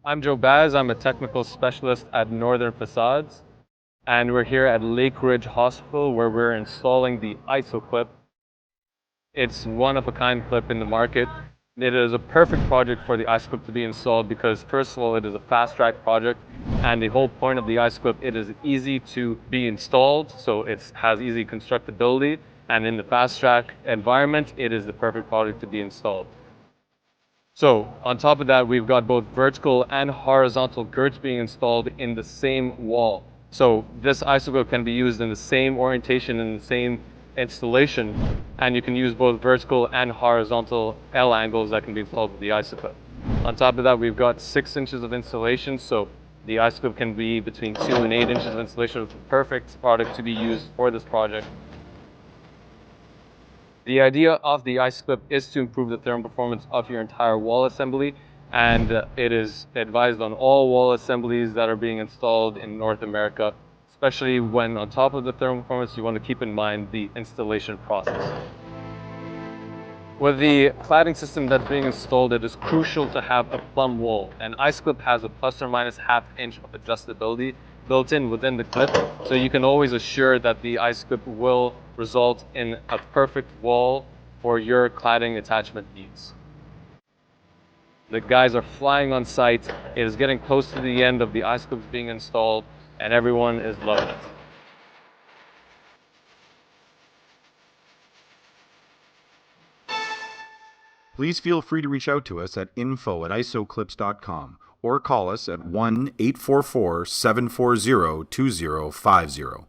I'm Joe Baz. I'm a technical specialist at Northern Facades, and we're here at Lake Ridge Hospital where we're installing the ISOclip. It's one of a kind clip in the market. It is a perfect project for the ISOclip to be installed because first of all, it is a fast track project, and the whole point of the ISOclip, it is easy to be installed, so it has easy constructability, and in the fast track environment, it is the perfect project to be installed. So on top of that, we've got both vertical and horizontal girts being installed in the same wall. So this ISOclip can be used in the same orientation and the same installation, and you can use both vertical and horizontal L angles that can be installed with the ISOclip. On top of that, we've got 6 inches of installation, so the ISOclip can be between 2 and 8 inches of installation. It's the perfect product to be used for this project. The idea of the ISOclip is to improve the thermal performance of your entire wall assembly, and it is advised on all wall assemblies that are being installed in North America, especially when on top of the thermal performance, you want to keep in mind the installation process. With the cladding system that's being installed, it is crucial to have a plumb wall. And ISOclip has a plus or minus ½ inch of adjustability built in within the clip, so you can always assure that the ISOclip will result in a perfect wall for your cladding attachment needs. The guys are flying on site. It is getting close to the end of the ISOclips being installed, and everyone is loving it. Please feel free to reach out to us at info@isoclips.com or call us at 1-844-740-2050.